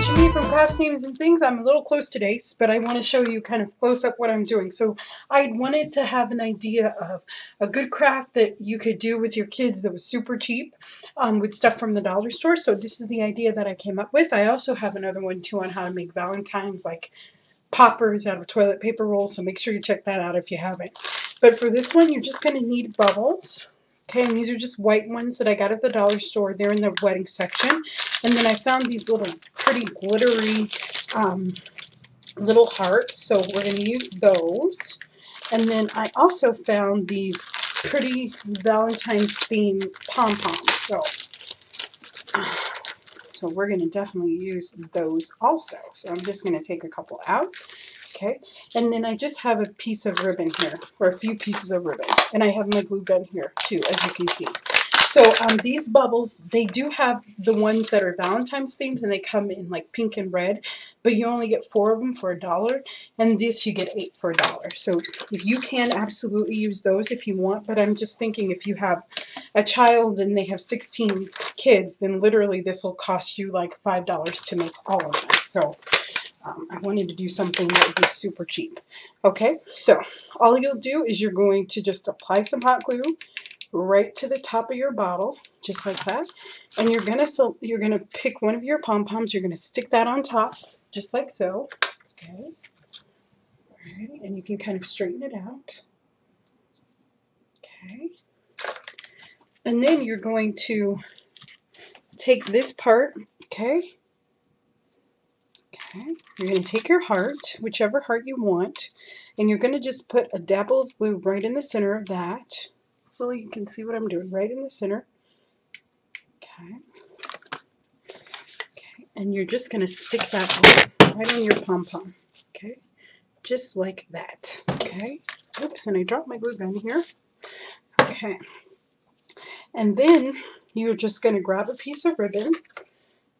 it's Shami from Crafts, Names, and Things. I'm a little close today, but I want to show you kind of close up what I'm doing. So I wanted to have an idea of a good craft that you could do with your kids that was super cheap with stuff from the dollar store. So this is the idea that I came up with. I also have another one too on how to make Valentine's, like poppers out of toilet paper rolls. So make sure you check that out if you haven't. But for this one, you're just going to need bubbles. Okay, and these are just white ones that I got at the dollar store. They're in the wedding section. And then I found these little pretty glittery little hearts. So we're going to use those. And then I also found these pretty Valentine's themed pom-poms. So we're going to definitely use those also. So I'm just going to take a couple out. Okay, and then I just have a piece of ribbon here, or a few pieces of ribbon, and I have my glue gun here too, as you can see. So these bubbles, they do have the ones that are Valentine's themes, and they come in like pink and red, but you only get 4 of them for $1, and this you get 8 for $1. So you can absolutely use those if you want, but I'm just thinking if you have a child and they have 16 kids, then literally this will cost you like $5 to make all of them. So I wanted to do something that would be super cheap. Okay, so all you'll do is you're going to just apply some hot glue right to the top of your bottle, just like that. And you're gonna pick one of your pom-poms. You're gonna stick that on top, just like so. Okay, alrighty, and you can kind of straighten it out. Okay, and then you're going to take this part. Okay. Okay, you're going to take your heart, whichever heart you want, and you're going to just put a dabble of glue right in the center of that. Well, you can see what I'm doing, right in the center. Okay. Okay, and you're just going to stick that right on your pom-pom. Okay, just like that. Okay, oops, and I dropped my glue gun here. Okay, and then you're just going to grab a piece of ribbon.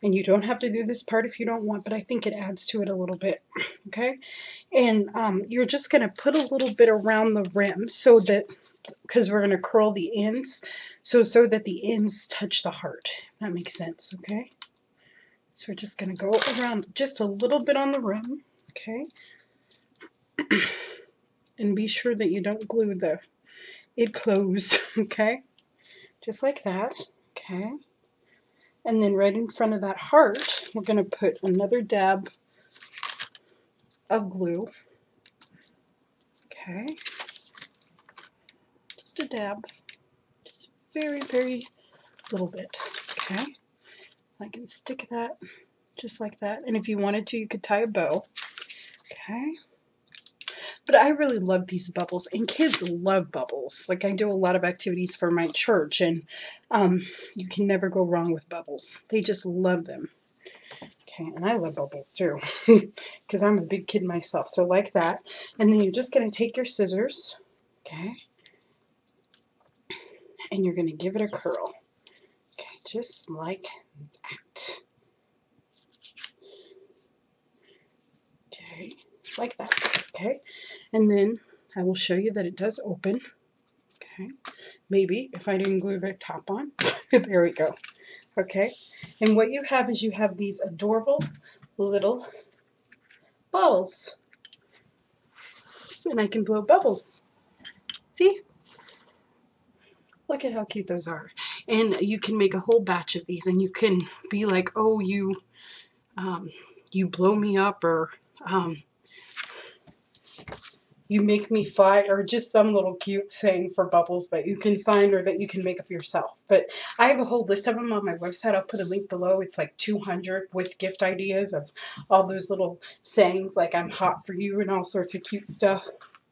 And you don't have to do this part if you don't want, but I think it adds to it a little bit, okay? And you're just going to put a little bit around the rim so that, because we're going to curl the ends, so that the ends touch the heart. If that makes sense, okay? So we're just going to go around just a little bit on the rim, okay? And be sure that you don't glue it closed, okay? Just like that, okay? And then right in front of that heart, we're going to put another dab of glue. Okay. Just a dab. Just very, very little bit. Okay. I can stick that just like that. And if you wanted to, you could tie a bow. Okay. But I really love these bubbles, and kids love bubbles. Like, I do a lot of activities for my church, and you can never go wrong with bubbles. They just love them. Okay, and I love bubbles too, because I'm a big kid myself. So like that, and then you're just going to take your scissors, okay, and you're going to give it a curl. Okay, just like that. Okay, like that. Okay, and then I will show you that it does open. Okay, maybe if I didn't glue the top on. There we go. Okay, and what you have is you have these adorable little bottles, and I can blow bubbles. See? Look at how cute those are. And you can make a whole batch of these, and you can be like, oh, you blow me up, or you make me fly, or just some little cute saying for bubbles that you can find or that you can make up yourself. But I have a whole list of them on my website. I'll put a link below. It's like 200 with gift ideas of all those little sayings like I'm hot for you and all sorts of cute stuff.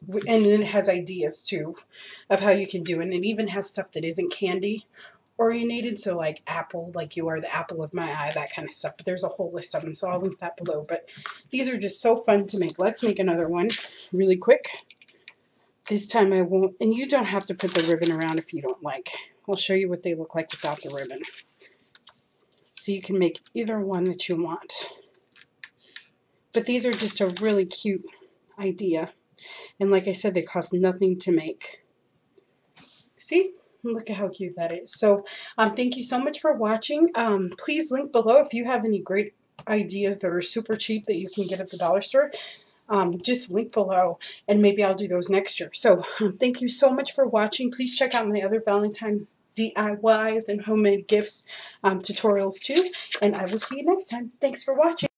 And then it has ideas too of how you can do it. And it even has stuff that isn't candy oriented, so like apple, like you are the apple of my eye, that kind of stuff. But there's a whole list of them, so I'll link that below. But these are just so fun to make. Let's make another one really quick. This time I won't, and you don't have to put the ribbon around if you don't like. I'll show you what they look like without the ribbon. So you can make either one that you want. But these are just a really cute idea. And like I said, they cost nothing to make. See? Look at how cute that is. So thank you so much for watching. Please link below if you have any great ideas that are super cheap that you can get at the dollar store, just link below, and maybe I'll do those next year. So thank you so much for watching. Please check out my other Valentine DIYs and homemade gifts tutorials too, and I will see you next time. Thanks for watching.